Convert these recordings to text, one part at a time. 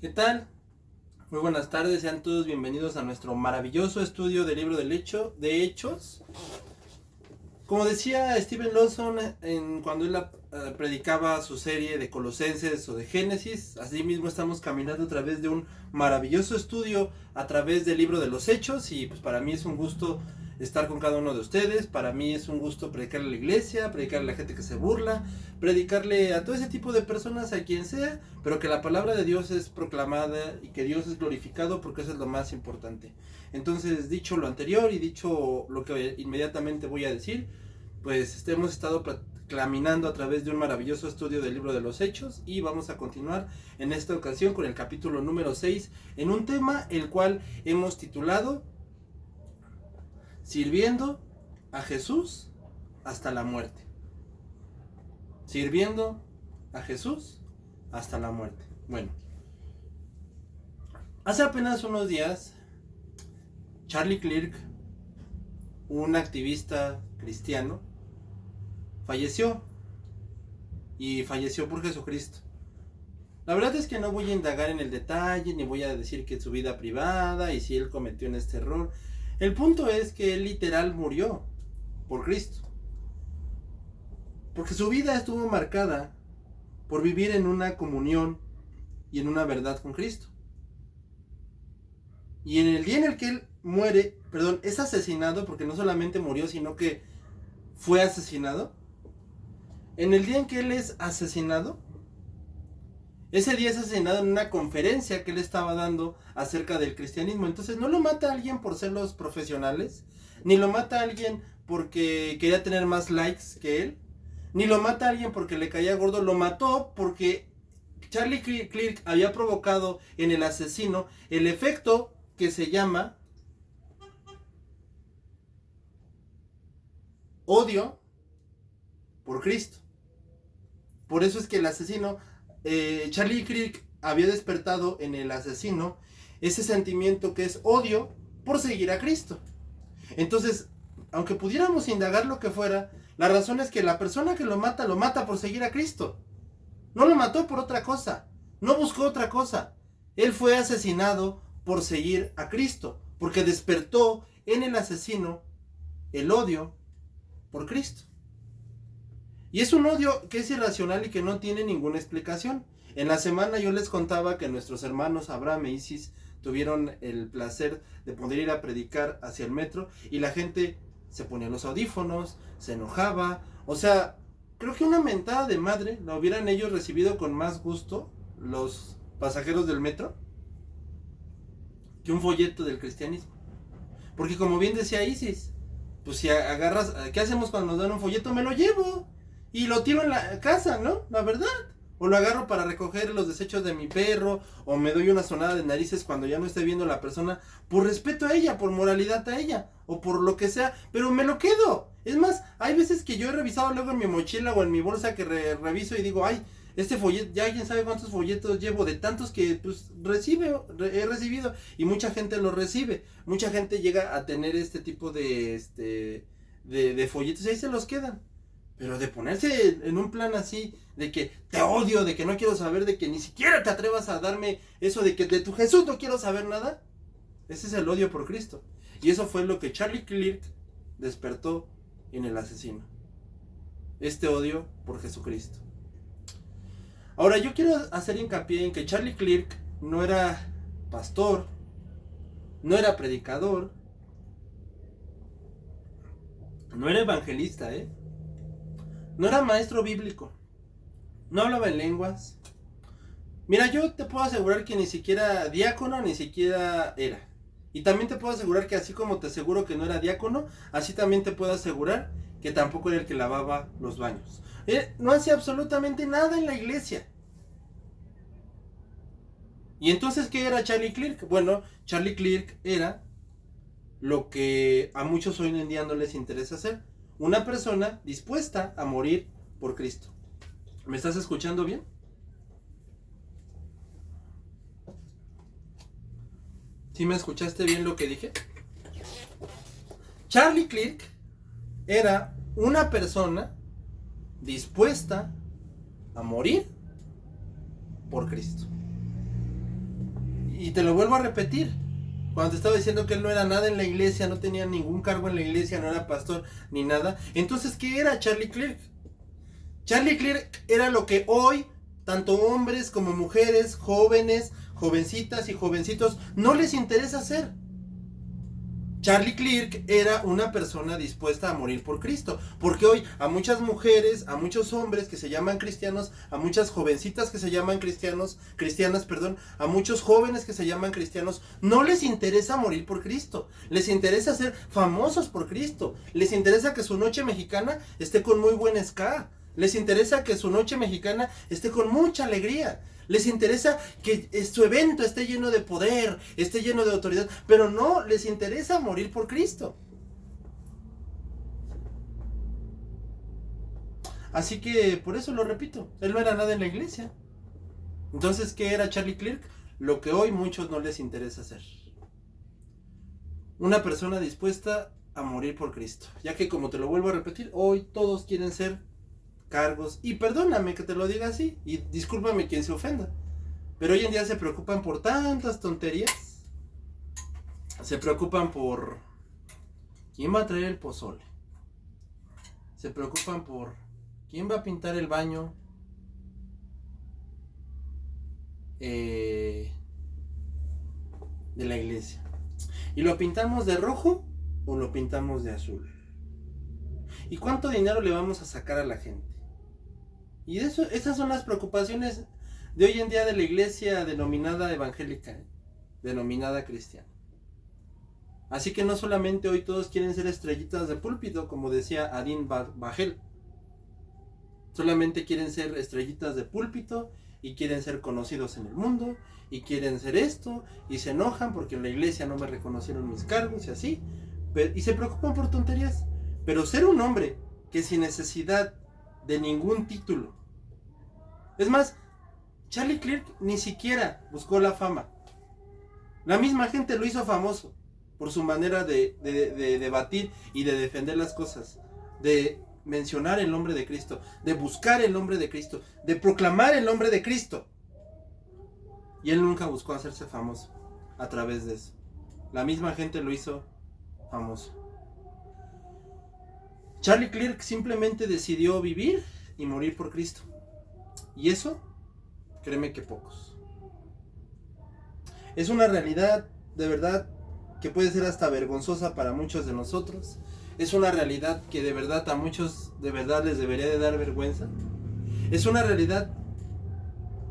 ¿Qué tal? Muy buenas tardes, sean todos bienvenidos a nuestro maravilloso estudio del libro de Hechos. Como decía Steven Lawson cuando él predicaba su serie de Colosenses o de Génesis, así mismo estamos caminando a través de un maravilloso estudio a través del libro de los Hechos, y pues para mí es un gusto estar con cada uno de ustedes. Para mí es un gusto predicarle a la iglesia, predicarle a la gente que se burla, predicarle a todo ese tipo de personas, a quien sea, pero que la palabra de Dios es proclamada y que Dios es glorificado, porque eso es lo más importante. Entonces, dicho lo anterior y dicho lo que inmediatamente voy a decir, pues hemos estado caminando a través de un maravilloso estudio del libro de los Hechos, y vamos a continuar en esta ocasión con el capítulo número 6 en un tema el cual hemos titulado Sirviendo a Jesús hasta la muerte. Sirviendo a Jesús hasta la muerte. Bueno, hace apenas unos días, Charlie Kirk, un activista cristiano, falleció. Y falleció por Jesucristo. La verdad es que no voy a indagar en el detalle, ni voy a decir que su vida privada y si él cometió en este error. El punto es que él literal murió por Cristo. Porque su vida estuvo marcada por vivir en una comunión y en una verdad con Cristo. Y en el día en el que él muere, es asesinado, porque no solamente murió, sino que fue asesinado. En el día en que él es asesinado, ese día es asesinado en una conferencia que él estaba dando acerca del cristianismo. Entonces no lo mata alguien por ser los profesionales, ni lo mata alguien porque quería tener más likes que él, ni lo mata alguien porque le caía gordo. Lo mató porque Charlie Kirk había provocado en el asesino el efecto que se llama odio por Cristo. Por eso es que el asesino, Charlie Kirk, había despertado en el asesino ese sentimiento que es odio por seguir a Cristo. Entonces, aunque pudiéramos indagar lo que fuera, la razón es que la persona que lo mata por seguir a Cristo. No lo mató por otra cosa, no buscó otra cosa. Él fue asesinado por seguir a Cristo, porque despertó en el asesino el odio por Cristo. Y es un odio que es irracional y que no tiene ninguna explicación. En la semana yo les contaba que nuestros hermanos Abraham e Isis tuvieron el placer de poder ir a predicar hacia el metro, y la gente se ponía los audífonos, se enojaba. O sea, creo que una mentada de madre la hubieran ellos recibido con más gusto, los pasajeros del metro, que un folleto del cristianismo. Porque como bien decía Isis, pues si agarras, ¿qué hacemos cuando nos dan un folleto? Me lo llevo y lo tiro en la casa, ¿no? La verdad. O lo agarro para recoger los desechos de mi perro, o me doy una sonada de narices cuando ya no esté viendo a la persona, por respeto a ella, por moralidad a ella, o por lo que sea, pero me lo quedo. Es más, hay veces que yo he revisado luego en mi mochila o en mi bolsa, que reviso y digo, ay, este folleto, ya alguien sabe cuántos folletos llevo, de tantos que pues he recibido, y mucha gente lo recibe. Mucha gente llega a tener este tipo de folletos y ahí se los quedan. Pero de ponerse en un plan así, de que te odio, de que no quiero saber, de que ni siquiera te atrevas a darme eso, de que de tu Jesús no quiero saber nada, ese es el odio por Cristo. Y eso fue lo que Charlie Kirk despertó en el asesino. Este odio por Jesucristo. Ahora yo quiero hacer hincapié en que Charlie Kirk no era pastor, no era predicador, no era evangelista, no era maestro bíblico, no hablaba en lenguas. Mira, yo te puedo asegurar que ni siquiera diácono, ni siquiera era. Y también te puedo asegurar que así como te aseguro que no era diácono, así también te puedo asegurar que tampoco era el que lavaba los baños. No hacía absolutamente nada en la iglesia. ¿Y entonces qué era Charlie Kirk? Bueno, Charlie Kirk era lo que a muchos hoy en día no les interesa hacer: una persona dispuesta a morir por Cristo. ¿Me estás escuchando bien? ¿Sí me escuchaste bien lo que dije? Charlie Kirk era una persona dispuesta a morir por Cristo. Y te lo vuelvo a repetir. Cuando te estaba diciendo que él no era nada en la iglesia, no tenía ningún cargo en la iglesia, no era pastor ni nada. Entonces, ¿qué era Charlie Clerk? Charlie Clerk era lo que hoy, tanto hombres como mujeres, jóvenes, jovencitas y jovencitos, no les interesa hacer. Charlie Clerk era una persona dispuesta a morir por Cristo, porque hoy a muchas mujeres, a muchos hombres que se llaman cristianos, a muchas jovencitas que se llaman cristianas, a muchos jóvenes que se llaman cristianos, no les interesa morir por Cristo, les interesa ser famosos por Cristo, les interesa que su noche mexicana esté con muy buen ska, les interesa que su noche mexicana esté con mucha alegría. Les interesa que su evento esté lleno de poder, esté lleno de autoridad, pero no les interesa morir por Cristo. Así que por eso lo repito, él no era nada en la iglesia. Entonces, ¿qué era Charlie Clerk? Lo que hoy muchos no les interesa hacer. Una persona dispuesta a morir por Cristo. Ya que, como te lo vuelvo a repetir, hoy todos quieren ser cargos, y perdóname que te lo diga así, y discúlpame quien se ofenda, pero hoy en día se preocupan por tantas tonterías. Se preocupan por quién va a traer el pozole, se preocupan por quién va a pintar el baño de la iglesia, y lo pintamos de rojo o lo pintamos de azul, y cuánto dinero le vamos a sacar a la gente. Y eso, esas son las preocupaciones de hoy en día de la iglesia denominada evangélica, denominada cristiana. Así que no solamente hoy todos quieren ser estrellitas de púlpito, como decía Adin Bajel. Solamente quieren ser estrellitas de púlpito y quieren ser conocidos en el mundo y quieren ser esto y se enojan porque en la iglesia no me reconocieron mis cargos y así. Y se preocupan por tonterías. Pero ser un hombre que sin necesidad de ningún título. Es más, Charlie Clerk ni siquiera buscó la fama. La misma gente lo hizo famoso por su manera de debatir y de defender las cosas, de mencionar el nombre de Cristo, de buscar el nombre de Cristo, de proclamar el nombre de Cristo. Y él nunca buscó hacerse famoso a través de eso. La misma gente lo hizo famoso. Charlie Clerk simplemente decidió vivir y morir por Cristo. Y eso, créeme que pocos. Es una realidad de verdad que puede ser hasta vergonzosa para muchos de nosotros. Es una realidad que de verdad a muchos de verdad les debería de dar vergüenza. Es una realidad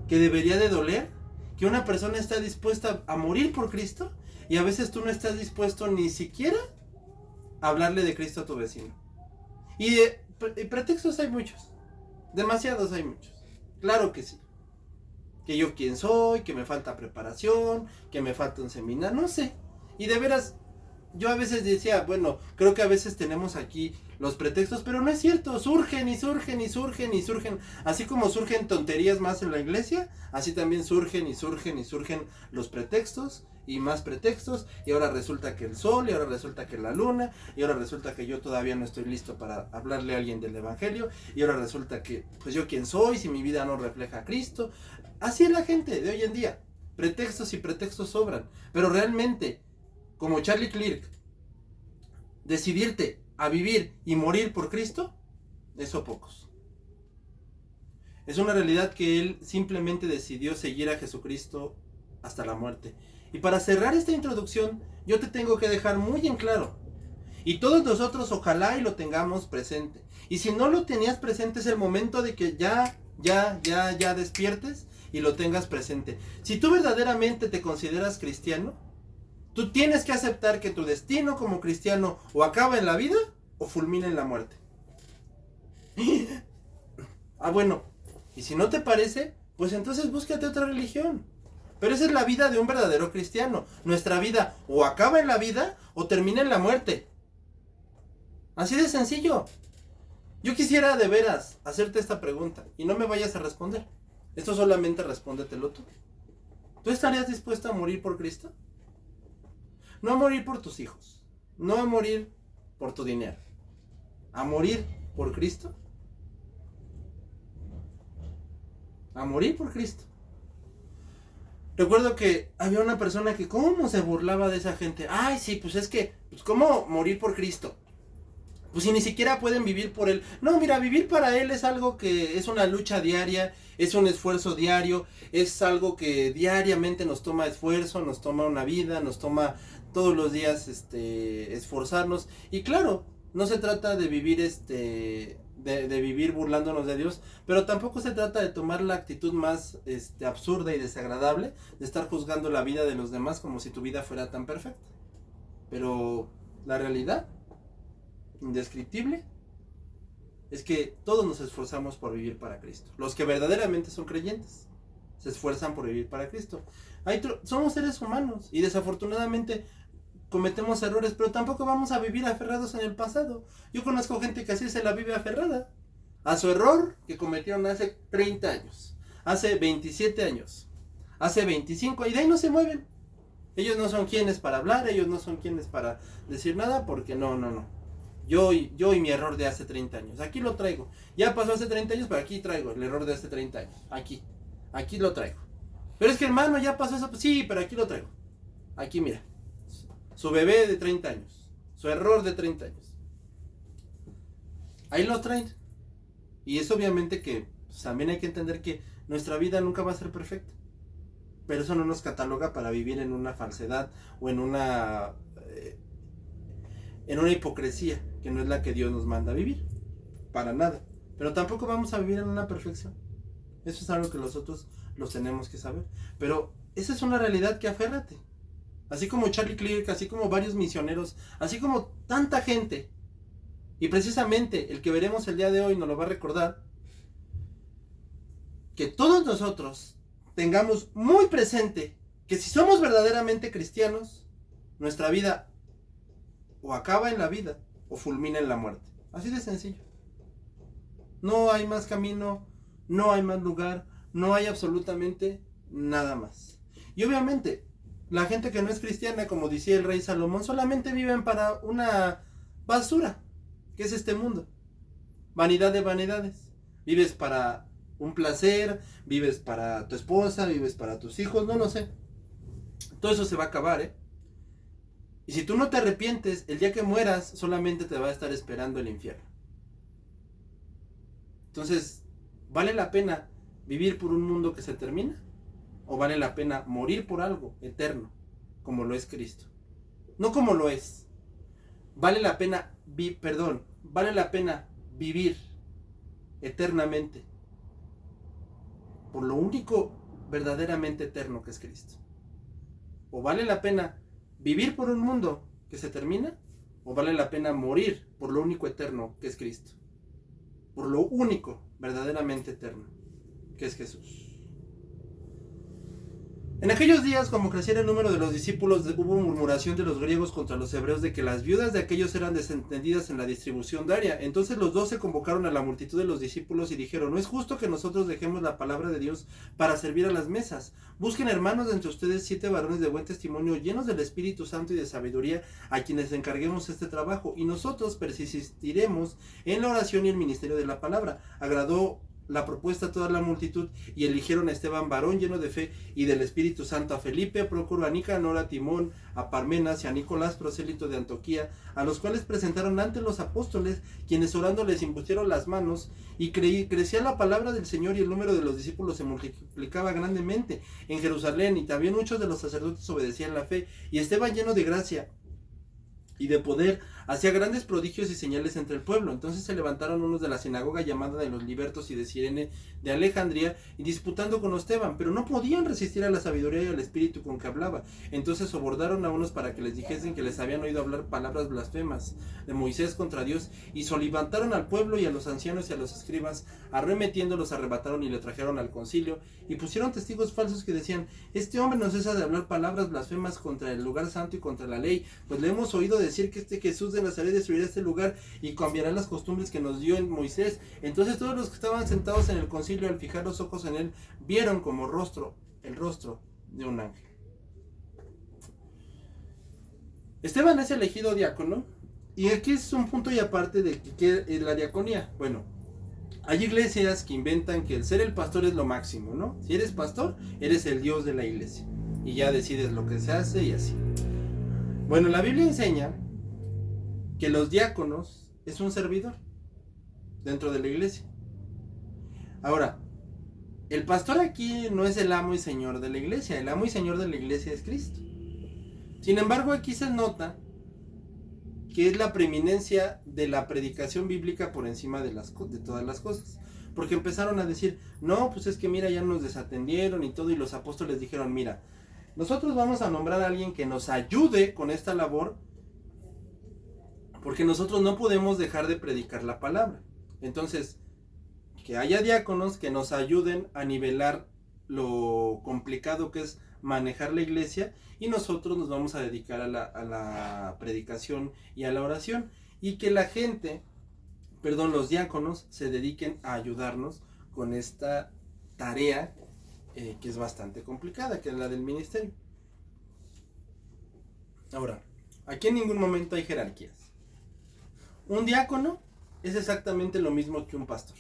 que debería de doler, que una persona está dispuesta a morir por Cristo y a veces tú no estás dispuesto ni siquiera a hablarle de Cristo a tu vecino. Y pretextos hay muchos, demasiados hay muchos, claro que sí. Que yo quién soy, que me falta preparación, que me falta un seminario, no sé. Y de veras, yo a veces decía, bueno, creo que a veces tenemos aquí los pretextos, pero no es cierto, surgen y surgen y surgen y surgen. Así como surgen tonterías más en la iglesia, así también surgen y surgen y surgen los pretextos y más pretextos. Y ahora resulta que el sol, y ahora resulta que la luna, y ahora resulta que yo todavía no estoy listo para hablarle a alguien del evangelio, y ahora resulta que, pues yo quién soy si mi vida no refleja a Cristo. Así es la gente de hoy en día, pretextos y pretextos sobran, pero realmente, como Charlie Clerk, decidirte a vivir y morir por Cristo, eso pocos. Es una realidad que él simplemente decidió seguir a Jesucristo hasta la muerte. Y para cerrar esta introducción, yo te tengo que dejar muy en claro, y todos nosotros ojalá y lo tengamos presente. Y si no lo tenías presente, es el momento de que ya despiertes y lo tengas presente. Si tú verdaderamente te consideras cristiano, tú tienes que aceptar que tu destino como cristiano o acaba en la vida o fulmina en la muerte. Bueno, y si no te parece, pues entonces búscate otra religión. Pero esa es la vida de un verdadero cristiano. Nuestra vida o acaba en la vida o termina en la muerte. Así de sencillo. Yo quisiera de veras hacerte esta pregunta y no me vayas a responder. Esto solamente respóndetelo tú. ¿Tú estarías dispuesto a morir por Cristo? No a morir por tus hijos, no a morir por tu dinero, a morir por Cristo. A morir por Cristo. Recuerdo que había una persona que cómo se burlaba de esa gente. Ay, sí, pues es que, pues cómo morir por Cristo. Pues si ni siquiera pueden vivir por él. No, mira, vivir para él es algo que es una lucha diaria, es un esfuerzo diario, es algo que diariamente nos toma esfuerzo, nos toma una vida, nos toma todos los días esforzarnos. Y claro, no se trata de vivir de vivir burlándonos de Dios, pero tampoco se trata de tomar la actitud más absurda y desagradable de estar juzgando la vida de los demás como si tu vida fuera tan perfecta. Pero la realidad indescriptible es que todos nos esforzamos por vivir para Cristo. Los que verdaderamente son creyentes se esfuerzan por vivir para Cristo. Somos seres humanos y desafortunadamente cometemos errores, pero tampoco vamos a vivir aferrados en el pasado. Yo conozco gente que así se la vive aferrada a su error que cometieron hace 30 años, hace 27 años, hace 25, y de ahí no se mueven. Ellos no son quienes para hablar, ellos no son quienes para decir nada, porque no. Yo y mi error de hace 30 años. Aquí lo traigo. Ya pasó hace 30 años, pero aquí traigo el error de hace 30 años. Aquí lo traigo. Pero es que hermano, ya pasó eso. Pues sí, pero aquí lo traigo. Aquí mira. Su bebé de 30 años. Su error de 30 años. Ahí lo traen. Y es obviamente que pues, también hay que entender que nuestra vida nunca va a ser perfecta. Pero eso no nos cataloga para vivir en una falsedad o en una hipocresía que no es la que Dios nos manda a vivir, para nada. Pero tampoco vamos a vivir en una perfección. Eso es algo que nosotros los tenemos que saber. Pero esa es una realidad que aférrate. Así como Charlie Clerk, así como varios misioneros, así como tanta gente. Y precisamente el que veremos el día de hoy nos lo va a recordar. Que todos nosotros tengamos muy presente que si somos verdaderamente cristianos, nuestra vida o acaba en la vida o fulmina en la muerte. Así de sencillo. No hay más camino, no hay más lugar, no hay absolutamente nada más. Y obviamente, la gente que no es cristiana, como decía el rey Salomón, solamente viven para una basura, que es este mundo. Vanidad de vanidades. Vives para un placer, vives para tu esposa, vives para tus hijos, no lo sé. Todo eso se va a acabar, ¿eh? Y si tú no te arrepientes, el día que mueras solamente te va a estar esperando el infierno. Entonces, ¿vale la pena vivir por un mundo que se termina? ¿O vale la pena morir por algo eterno, como lo es Cristo? No como lo es. Vale la pena, vale la pena vivir eternamente por lo único verdaderamente eterno que es Cristo. ¿O vale la pena vivir por un mundo que se termina? ¿O vale la pena morir por lo único eterno que es Cristo? Por lo único verdaderamente eterno que es Jesús. En aquellos días, como creciera el número de los discípulos, hubo murmuración de los griegos contra los hebreos de que las viudas de aquellos eran desentendidas en la distribución diaria. Entonces los 12 convocaron a la multitud de los discípulos y dijeron: no es justo que nosotros dejemos la palabra de Dios para servir a las mesas. Busquen, hermanos, de entre ustedes 7 varones de buen testimonio, llenos del Espíritu Santo y de sabiduría, a quienes encarguemos este trabajo, y nosotros persistiremos en la oración y el ministerio de la palabra. Agradó la propuesta a toda la multitud, y eligieron a Esteban, varón lleno de fe y del Espíritu Santo, a Felipe, Prócoro, a Nicanor, a Timón, a Parmenas y a Nicolás, prosélito de Antioquía, a los cuales presentaron ante los apóstoles, quienes orando les impusieron las manos, y crecía la palabra del Señor, y el número de los discípulos se multiplicaba grandemente en Jerusalén, y también muchos de los sacerdotes obedecían la fe. Y Esteban, lleno de gracia y de poder, hacía grandes prodigios y señales entre el pueblo. Entonces se levantaron unos de la sinagoga llamada de los libertos y de Cirene de Alejandría, y disputando con Esteban, pero no podían resistir a la sabiduría y al espíritu con que hablaba. Entonces sobornaron a unos para que les dijesen que les habían oído hablar palabras blasfemas de Moisés contra Dios, y solivantaron al pueblo y a los ancianos y a los escribas, arremetiéndolos arrebataron y le trajeron al concilio, y pusieron testigos falsos que decían: este hombre no cesa de hablar palabras blasfemas contra el lugar santo y contra la ley, pues le hemos oído decir que este Jesús de Nazaret destruirá este lugar y cambiará las costumbres que nos dio en Moisés. Entonces todos los que estaban sentados en el concilio, al fijar los ojos en él, vieron como el rostro de un ángel. Esteban es elegido diácono, y aquí es un punto y aparte de que es la diaconía. Bueno, Hay iglesias que inventan que el ser el pastor es lo máximo, ¿no? Si eres pastor, eres el Dios de la iglesia. Y ya decides lo que se hace y así. Bueno, la Biblia enseña que los diáconos es un servidor dentro de la iglesia. Ahora, el pastor aquí no es el amo y señor de la iglesia. El amo y señor de la iglesia es Cristo. Sin embargo, aquí se nota que es la preeminencia de la predicación bíblica por encima de todas las cosas. Porque empezaron a decir, no, pues es que mira, ya nos desatendieron y todo, y los apóstoles dijeron, mira, nosotros vamos a nombrar a alguien que nos ayude con esta labor, porque nosotros no podemos dejar de predicar la palabra. Entonces, que haya diáconos que nos ayuden a nivelar lo complicado que es manejar la iglesia, y nosotros nos vamos a dedicar a la predicación y a la oración, y que la gente, los diáconos se dediquen a ayudarnos con esta tarea que es bastante complicada, que es la del ministerio. Ahora, aquí en ningún momento hay jerarquías. Un diácono es exactamente lo mismo que un pastor.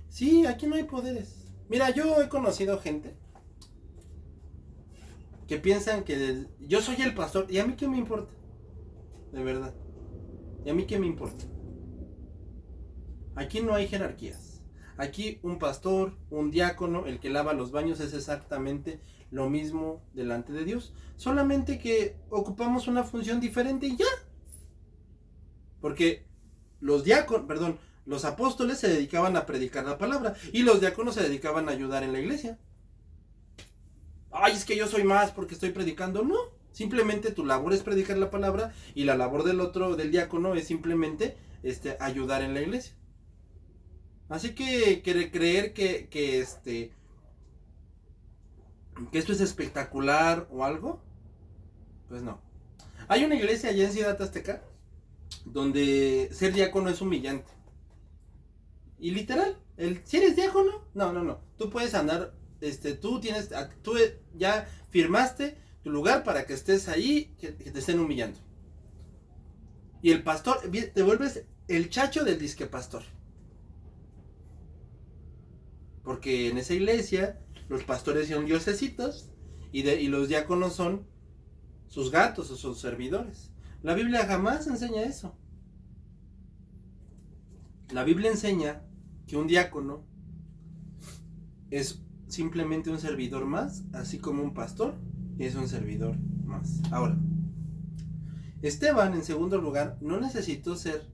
Sí, aquí no hay poderes. Mira, yo he conocido gente que piensan que yo soy el pastor, y a mí qué me importa, de verdad, y a mí qué me importa. Aquí no hay jerarquías. Aquí un pastor, un diácono, el que lava los baños es exactamente lo mismo delante de Dios, solamente que ocupamos una función diferente y ya. Porque los apóstoles se dedicaban a predicar la palabra y los diáconos se dedicaban a ayudar en la iglesia. Ay, es que yo soy más porque estoy predicando. No, simplemente tu labor es predicar la palabra, y la labor del diácono es simplemente ayudar en la iglesia. Así que creer que esto es espectacular o algo, pues no. Hay una iglesia allá en Ciudad Azteca donde ser diácono es humillante. Y literal, si eres diácono, no. Tú puedes andar, tú ya firmaste tu lugar para que estés ahí, que te estén humillando. Y el pastor, te vuelves el chacho del disque pastor. Porque en esa iglesia los pastores son diosesitos y los diáconos son sus gatos o sus servidores. La Biblia jamás enseña eso. La Biblia enseña que un diácono es simplemente un servidor más, así como un pastor es un servidor más. Ahora, Esteban, en segundo lugar, no necesitó ser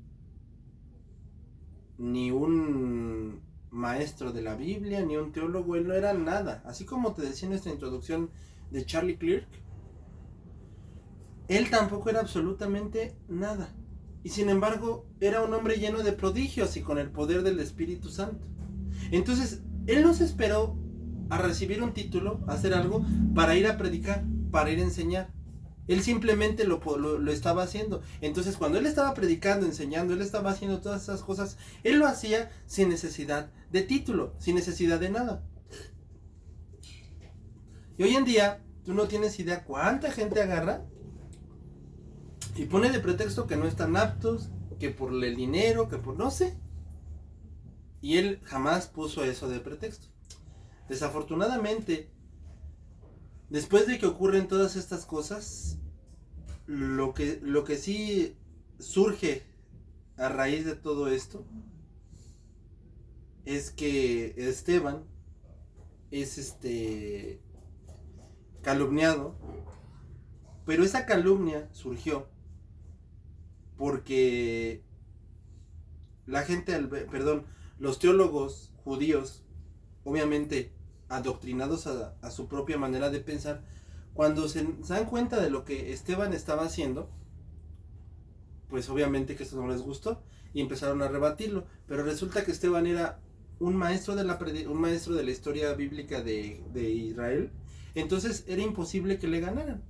ni un maestro de la Biblia, ni un teólogo. Él no era nada. Así como te decía en nuestra introducción de Charlie Clerk, él tampoco era absolutamente nada. Y sin embargo, era un hombre lleno de prodigios y con el poder del Espíritu Santo. Entonces, él no se esperó a recibir un título, a hacer algo, para ir a predicar, para ir a enseñar. Él simplemente lo estaba haciendo. Entonces, cuando él estaba predicando, enseñando, él estaba haciendo todas esas cosas, él lo hacía sin necesidad de título, sin necesidad de nada. Y hoy en día, tú no tienes idea cuánta gente agarra y pone de pretexto que no están aptos, que por el dinero, que por no sé. Y él jamás puso eso de pretexto. Desafortunadamente, después de que ocurren todas estas cosas, lo que sí surge a raíz de todo esto es que Esteban es calumniado, pero esa calumnia surgió porque los teólogos judíos, obviamente adoctrinados a su propia manera de pensar, cuando se dan cuenta de lo que Esteban estaba haciendo, pues obviamente que eso no les gustó y empezaron a rebatirlo. Pero resulta que Esteban era un maestro de la historia bíblica de Israel. Entonces era imposible que le ganaran.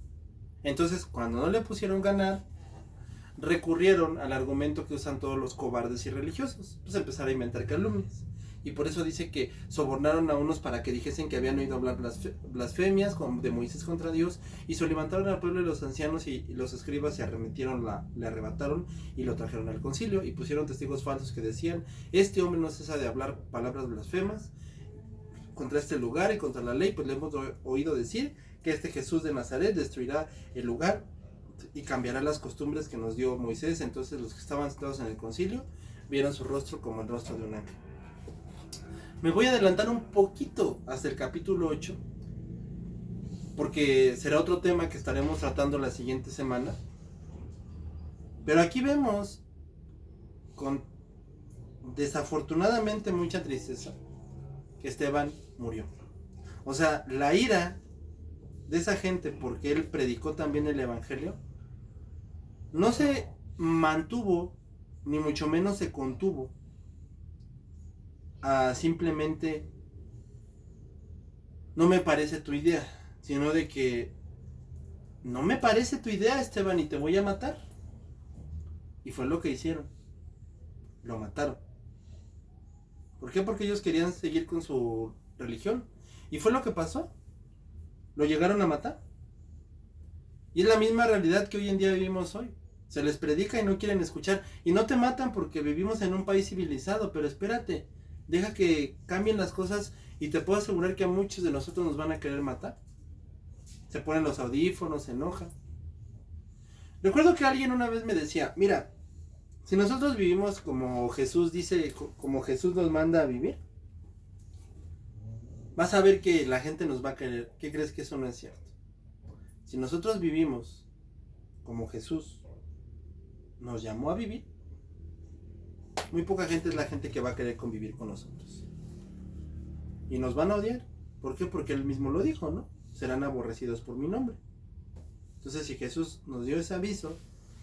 Entonces, cuando no le pusieron ganar, recurrieron al argumento que usan todos los cobardes y religiosos, pues empezar a inventar calumnias. Y por eso dice que sobornaron a unos para que dijesen que habían oído hablar blasfemias de Moisés contra Dios, y se levantaron al pueblo y los ancianos y los escribas se le arrebataron y lo trajeron al concilio, y pusieron testigos falsos que decían: este hombre no cesa de hablar palabras blasfemas contra este lugar y contra la ley, pues le hemos oído decir que este Jesús de Nazaret destruirá el lugar y cambiará las costumbres que nos dio Moisés. Entonces los que estaban sentados en el concilio vieron su rostro como el rostro de un ángel. Me voy a adelantar un poquito hasta el capítulo 8, porque será otro tema que estaremos tratando la siguiente semana. Pero aquí vemos, con desafortunadamente mucha tristeza, que Esteban murió. O sea, la ira de esa gente, porque él predicó también el evangelio, no se mantuvo, ni mucho menos se contuvo a simplemente no me parece tu idea, sino de que no me parece tu idea, Esteban, y te voy a matar. Y fue lo que hicieron, lo mataron. ¿Por qué? Porque ellos querían seguir con su religión, y fue lo que pasó, lo llegaron a matar. Y es la misma realidad que hoy en día vivimos hoy. Se les predica y no quieren escuchar, y no te matan porque vivimos en un país civilizado, pero espérate, deja que cambien las cosas y te puedo asegurar que a muchos de nosotros nos van a querer matar. Se ponen los audífonos, se enojan. Recuerdo que alguien una vez me decía: mira, si nosotros vivimos como Jesús dice, como Jesús nos manda a vivir, vas a ver que la gente nos va a querer. ¿Qué crees? Que eso no es cierto. Si nosotros vivimos como Jesús nos llamó a vivir, muy poca gente es la gente que va a querer convivir con nosotros. Y nos van a odiar. ¿Por qué? Porque él mismo lo dijo, ¿no? Serán aborrecidos por mi nombre. Entonces, si Jesús nos dio ese aviso,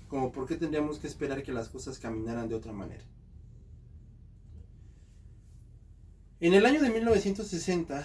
¿como por qué tendríamos que esperar que las cosas caminaran de otra manera? En el año de 1960